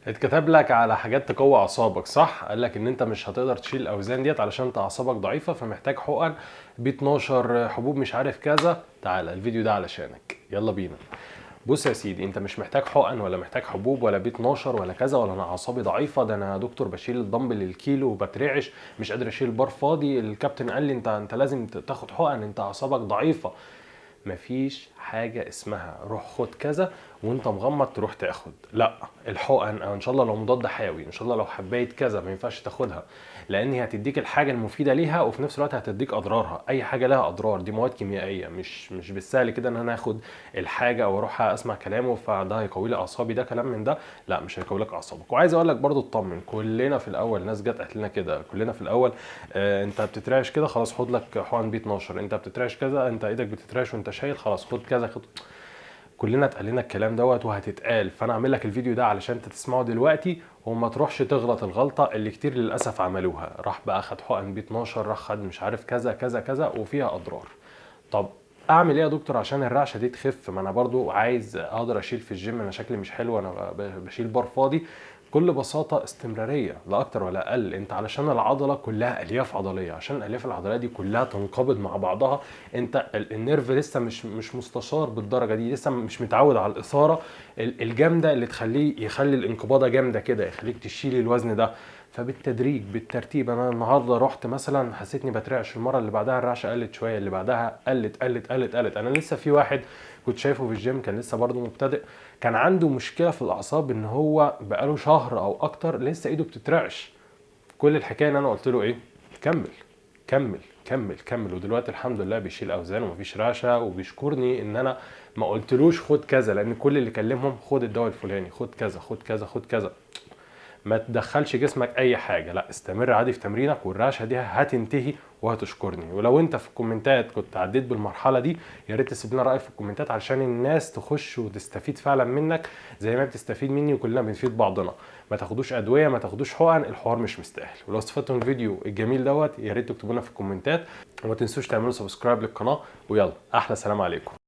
اتكتب لك على حاجات تقوي اعصابك، صح؟ قال لك ان انت مش هتقدر تشيل الاوزان ديت علشان انت اعصابك ضعيفه، فمحتاج حقن ب 12 حبوب مش عارف كذا. تعالى الفيديو ده علشانك، يلا بينا. بص يا سيدي، انت مش محتاج حقن ولا محتاج حبوب ولا ب 12 ولا كذا، ولا انا اعصابي ضعيفه، ده انا دكتور بشيل الدمبل الكيلو وبترعش مش قادر اشيل بار فاضي، الكابتن قال لي انت لازم تاخد حقن، انت اعصابك ضعيفه. مفيش حاجة اسمها روح خد كذا وانت مغمض تروح تاخد. لا، الحقن او ان شاء الله لو مضاد حيوي، ان شاء الله لو حباية كذا، ما ينفعش تاخدها، لان هي هتديك الحاجة المفيدة ليها وفي نفس الوقت هتديك اضرارها. اي حاجة لها اضرار، دي مواد كيميائية، مش بالسهل كده ان انا اخد الحاجة او اروح اسمع كلامه فده هيقوي لي اعصابي، ده كلام من ده. لا، مش هيقوي لك اعصابك. وعايز اقول لك برضو اطمن، كلنا في الاول ناس جت قالت لنا كده، كلنا في الاول انت بتترعش كده خلاص خد لك حقن بي 12، انت بتترعش كذا، انت ايدك بتترعش وانت شايل خلاص خد كذا خد. كلنا اتقال لنا الكلام دوت وهتتقال، فانا اعمل لك الفيديو ده علشان انت تسمعه دلوقتي وما تروحش تغلط الغلطه اللي كتير للاسف عملوها. راح بقى خد حقن بي 12، راح خد مش عارف كذا كذا كذا وفيها اضرار. طب اعمل ايه يا دكتور عشان الرعشه دي تخف؟ ما انا برضو عايز اقدر اشيل في الجيم، انا شكلي مش حلو، انا بشيل بار فاضي. بكل بساطه استمراريه، لا اكتر ولا اقل. انت علشان العضله كلها الياف عضليه، عشان الالياف العضليه دي كلها تنقبض مع بعضها، انت النيرف لسه مش مستشار بالدرجه دي، لسه مش متعود على الاثاره الجامده اللي يخلي الانقباضه جامده كده، يخليك تشيل الوزن ده. فبالتدريج بالترتيب، انا النهارده رحت مثلا حسيتني بترعش، المره اللي بعدها الرعشه قلت شويه، اللي بعدها قلت. انا لسه في واحد كنت شايفه في الجيم كان لسه برضه مبتدئ، كان عنده مشكله في الاعصاب ان هو بقاله شهر او اكتر لسه ايده بتترعش. كل الحكايه ان انا قلت له ايه؟ كمل كمل كمل كمل. ودلوقتي الحمد لله بيشيل اوزان ومفيش رعشه، وبيشكرني ان انا ما قلتلوش خد كذا، لان كل اللي كلمهم خد الدواء الفلاني، خد كذا خد كذا خد كذا. ما تدخلش جسمك اي حاجه، لا استمر عادي في تمرينك والرعشه دي هتنتهي وهتشكرني. ولو انت في الكومنتات كنت عديت بالمرحله دي، يا ريت تسيب لنا رايك في الكومنتات علشان الناس تخش وتستفيد فعلا منك زي ما بتستفيد مني، وكلنا بنفيد بعضنا. ما تاخدوش ادويه، ما تاخدوش حقن، الحوار مش مستاهل. ولو استفدتوا من الفيديو الجميل دوت، يا ريت تكتبوا لنا في الكومنتات، وما تنسوش تعملوا سبسكرايب للقناه. ويلا احلى سلام عليكم.